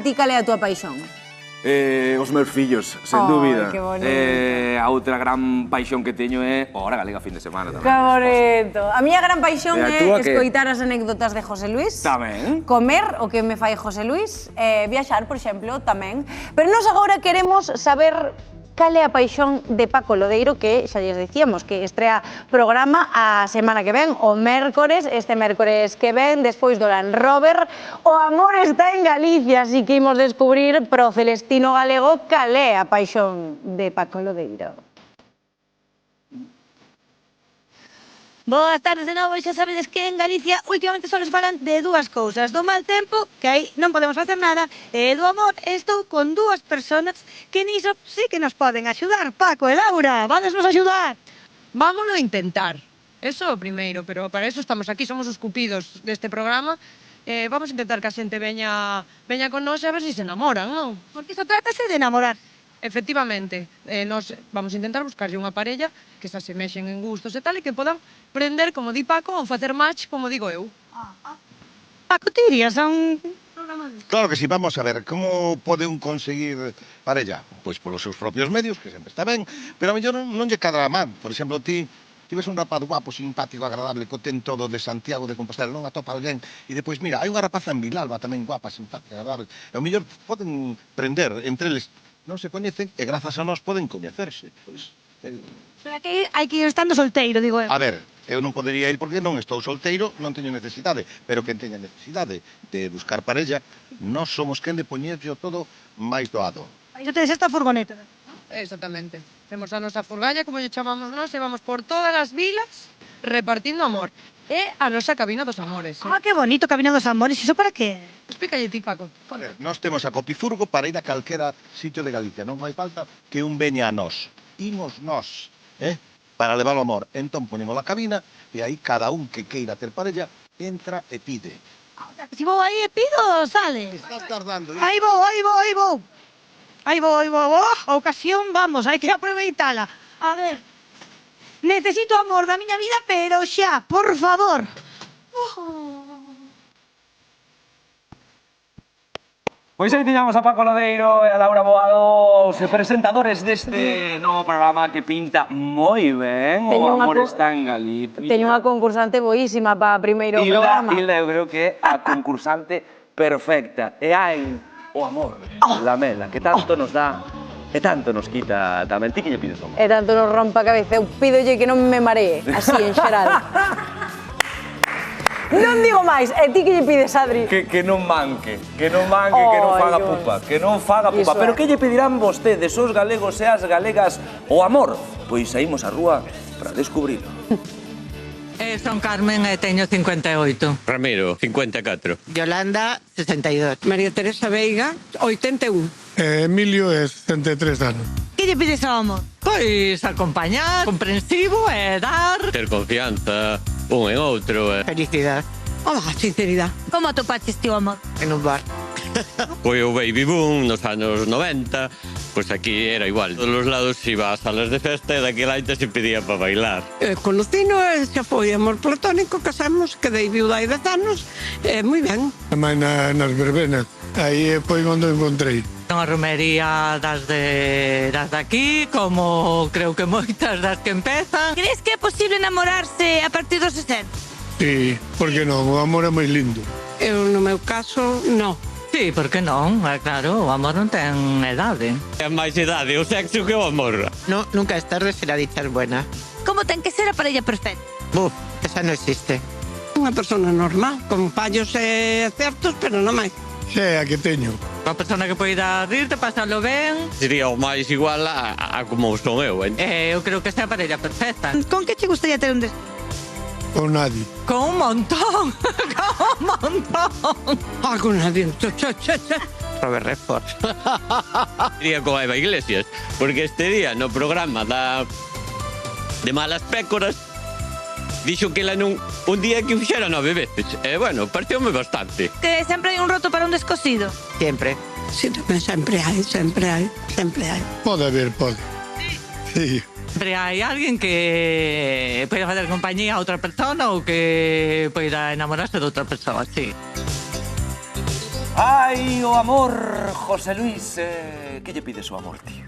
ti cal é a túa paixón? Os meus fillos, sen dúbida. Que bonito. A outra gran paixón que teño é a Hora Galega fin de semana tamén. Que bonito. A miña gran paixón E a é túa que? escoitar as anécdotas de José Luis. Tamén. Comer, o que me fai José Luis. Viaxar, por exemplo, tamén. Pero nós agora queremos saber cal é a paixón de Paco Lodeiro, que xa lles dicíamos que estrea programa a semana que ven, o mércores, este mércores que ven, despois do Land Rover. O amor está en Galicia, así que imos descubrir pro Celestino Galego cal é a paixón de Paco Lodeiro. Boas tardes de novo, xa sabedes que en Galicia últimamente só les falan de dúas cousas, do mal tempo, que aí non podemos facer nada, e do amor. Estou con dúas personas que niso sí que nos poden axudar. Paco e Laura, vadesnos axudar? Vámonos a intentar. Eso é o primeiro, pero para eso estamos aquí, somos os cupidos deste programa. Vamos a intentar que a xente veña con nós e a ver se se enamoran, non? Porque iso trátase de enamorar. Efectivamente, nos vamos a intentar buscarlle unha parella que se asemexen en gustos e tal, e que podan prender, como di Paco, ou facer match, como digo eu. Paco, ti irías a un programa de... Claro que sí, vamos a ver, como pode un conseguir parella? Pois polos seus propios medios, que sempre está ben, pero a mellor non lle cadra mal. Por exemplo, ti ves un rapaz guapo, simpático, agradable, co ten todo de Santiago de Compostela, non atopa alguén, e depois, mira, hai unha rapaza en Vilalba tamén guapa, simpática, agradable, e ao mellor poden prender entre eles, non se coñecen, e grazas a nós poden coñecerse. Pois, Pero aquí hai que ir estando solteiro, digo eu. a ver, eu non podería ir porque non estou solteiro, non teño necesidade, pero quen teña necesidade de buscar parella, nós somos quen de poñerlo todo máis doado. Aí tedes esta furgoneta. Exactamente. Temos a nosa furgalla, como lle chamamos nós, e vamos por todas as vilas repartindo amor. É a nosa cabina dos amores. Ah, que bonito, Cabina dos Amores. Iso para que? Explícalle ti, Paco. A ver, nós temos a Copifurgo para ir a calquera sitio de Galicia, non fai falta que un veña a nós. Imos nós, para levar o amor. Entón ponemos a cabina e aí cada un que queira ter parella entra e pide. Si vou aí e pido, sale. Estás tardando. Aí vou, aí vou, aí vou. Aí vou, aí vou. A ocasión, vamos, hai que aproveitala. A ver, necesito amor da miña vida, pero xa, por favor. Pois aí tiñamos a Paco Lodeiro e a Laura Boado, os presentadores deste novo programa que pinta moi ben. Teño O unha amor co- está en Galicia. Teño unha concursante boísima para primeiro programa. Hilda, eu creo que é a concursante perfecta. E hai o amor, Lamela, que tanto nos dá e tanto nos quita tamén. Ti que lle pides o amor? E tanto nos rompa a cabeza, eu pídolle que non me maree, así en xeral. Non digo máis, e ti que lle pides, Adri? Que non manque, que non faga Dios. pupa, que non faga pupa. Iso é. Pero que lle pedirán vostedes, os galegos e as galegas, o amor? Pois saímos á rúa para descubrilo. Son Carmen e teño 58. Ramiro, 54. Yolanda, 62. María Teresa Veiga, 81. Emilio é 73 anos. Que lle pides ao amor? Pois acompañar, comprensivo e dar Ter confianza un en outro. felicidade. Hola, sinceridade. Como atopaches ti o amor? En un bar. Foi o baby boom nos anos 90. Pois aquí era igual. Todos os lados iba a salas de festa e daquela aita se pedía para bailar. Conocino e xa foi amor platónico, casamos, quedei viuda hai 10 anos. Moi ben. Tamén nas verbenas. Aí foi onde encontrei. Unha romería das de aquí, como creo que moitas das que empezan. Crees que é posible enamorarse a partir dos 60? Sí, porque non, o amor é moi lindo. Eu, no meu caso, non. Sí, por que non? Claro, o amor non ten edade. É máis idade o sexo que o amor. No, nunca es tarde se la dicha es buena. Como ten que ser a parella perfecta? Buf, esa non existe. Unha persona normal, con fallos e acertos, pero non máis. Xa é a que teño. Unha persona que poida rirte, pasalo ben. Sería o máis igual a como son eu. Eu creo que esta é a parella perfecta. Con que che gustaría ter un Con nadie. Con un montón, con un montón. Con nadie. Robert Redford. Iría con Eva Iglesias, porque este día no programa de Malas Pécoras dixo que ela non un día que o fixera 9 veces. E, bueno, pareceume bastante. Que sempre hai un roto para un descosido? Siempre. Sempre hai, sempre hai, sempre hai. Pode haber, pode. Sí. Sempre hai alguén que poida fazer compañía a outra persona ou que poida enamorarse de outra persoa, sí. Ai, o amor, José Luis, que lle pides o amor, tío?